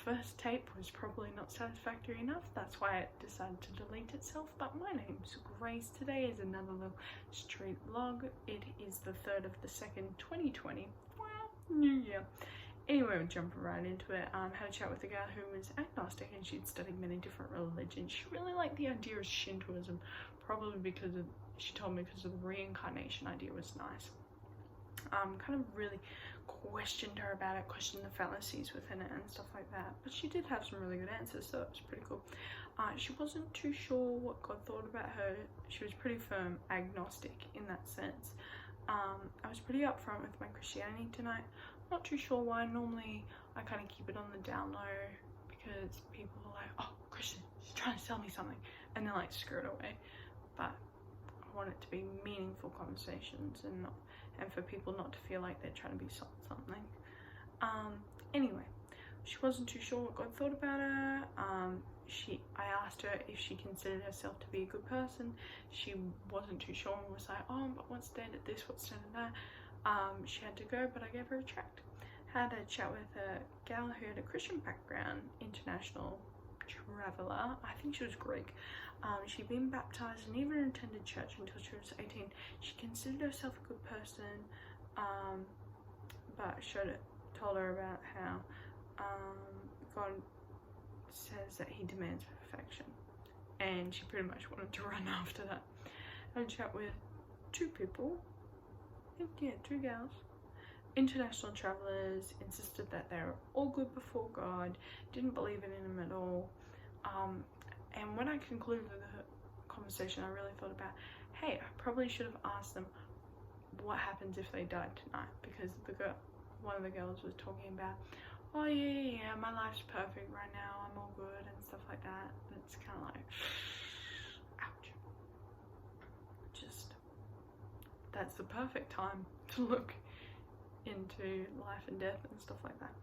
first tape was probably not satisfactory enough. That's why it decided to delete itself. But my name's Grace. Today is another little street vlog. It is the 3rd of the 2nd, 2020. Wow, new year. Anyway, we're jumping right into it. Had a chat with a girl who was agnostic and she'd studied many different religions. She really liked the idea of Shintoism, probably because of, she told me, because of the reincarnation idea was nice. Kind of really questioned her about it, questioned the fallacies within it and stuff like that. But she did have some really good answers, so it was pretty cool. She wasn't too sure what God thought about her. She was pretty firm agnostic in that sense. I was pretty upfront with my Christianity tonight. Not too sure why. Normally I kind of keep it on the down low because people are like, oh, Christian, she's trying to sell me something, and they're like, screw it away. But I want it to be meaningful conversations and for people not to feel like they're trying to be sold something. Anyway, she wasn't too sure what God thought about her. I asked her if she considered herself to be a good person. She wasn't too sure and was like, oh, but what's standard this, what's standard that. She had to go, but I gave her a tract. Had a chat with a gal who had a Christian background, international traveller. I think she was Greek. She'd been baptized and even attended church until she was 18. She considered herself a good person, but told her about how God says that he demands perfection, and she pretty much wanted to run after that. I had a chat with two people, two gals, international travellers, insisted that they were all good before God, didn't believe in him at all. And when I concluded the conversation, I really thought about, hey, I probably should have asked them what happens if they died tonight, because one of the girls was talking about, oh yeah, my life's perfect right now, I'm all good and stuff like that. And it's kind of like, ouch. That's the perfect time to look into life and death and stuff like that.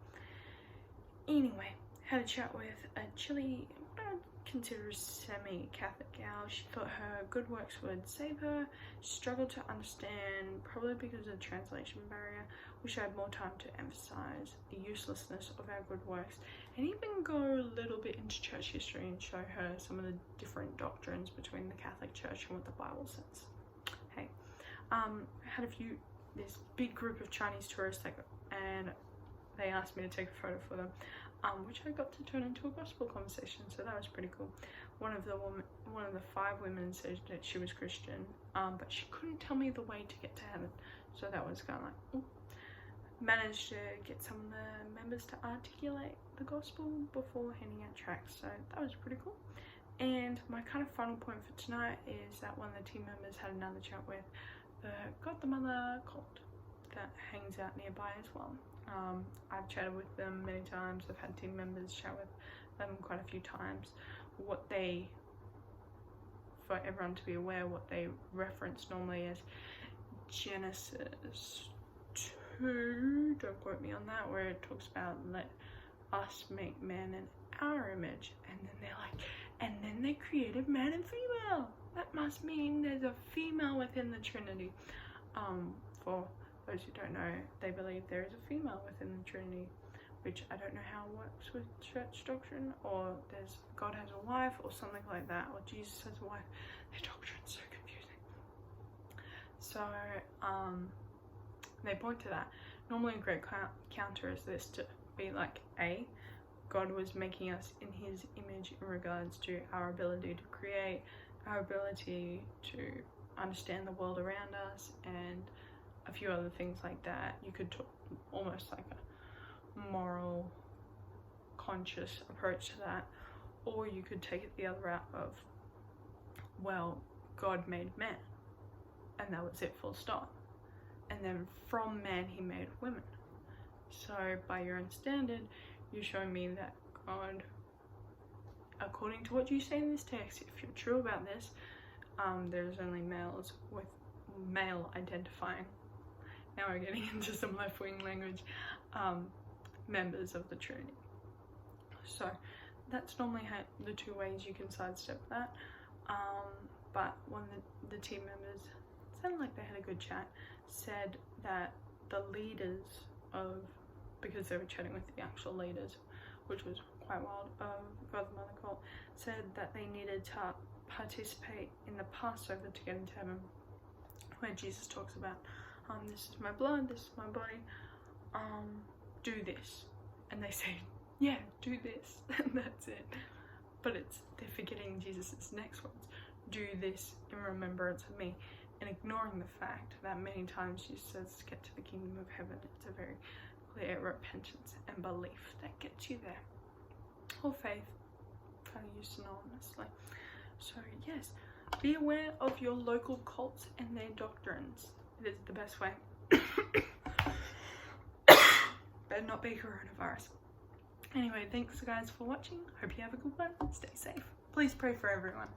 Anyway, had a chat with a Chile, what I would consider a semi-Catholic gal. She thought her good works would save her. She struggled to understand, probably because of the translation barrier. Wish I had more time to emphasize the uselessness of our good works and even go a little bit into church history and show her some of the different doctrines between the Catholic Church and what the Bible says. Hey, had this big group of Chinese tourists and they asked me to take a photo for them, which I got to turn into a gospel conversation, so that was pretty cool. One of the 5 women said that she was Christian, but she couldn't tell me the way to get to heaven, so that was kind of like, ooh. Managed to get some of the members to articulate the gospel before handing out tracts, so that was pretty cool. And my kind of final point for tonight is that one of the team members had another chat with the God the Mother cult that hangs out nearby as well. I've chatted with them many times. I've had team members chat with them quite a few times. For everyone to be aware, what they reference normally as Genesis 2, don't quote me on that, where it talks about let us make man in our image, and then they're like, and then they created man and female. That must mean there's a female within the Trinity. For those who don't know, they believe there is a female within the Trinity, which I don't know how it works with church doctrine, or God has a wife or something like that, or Jesus has a wife. Their doctrine's so confusing. So they point to that. Normally a great counter is this to be like, God was making us in his image in regards to our ability to create, our ability to understand the world around us, and a few other things like that. You could talk almost like a moral, conscious approach to that, or you could take it the other route of, well, God made man, and that was it, full stop. And then from man he made women. So by your own standard, you're showing me that God, according to what you say in this text, if you're true about this, there's only males with male identifying, now we're getting into some left-wing language, members of the Trinity. So that's normally the 2 ways you can sidestep that. But one of the team members, sounded like they had a good chat, said that the leaders because they were chatting with the actual leaders, which was quite wild, God the Mother cult, said that they needed to participate in the Passover to get into heaven, where Jesus talks about, this is my blood, this is my body, do this. And they say, yeah, do this, and that's it. But they're forgetting Jesus' next words, do this in remembrance of me, and ignoring the fact that many times Jesus says to get to the kingdom of heaven, it's a very clear repentance and belief that gets you there. Or faith, kind of used synonymously. So yes, be aware of your local cults and their doctrines. It is the best way. Better not be coronavirus. Anyway, thanks guys for watching. Hope you have a good one. Stay safe. Please pray for everyone.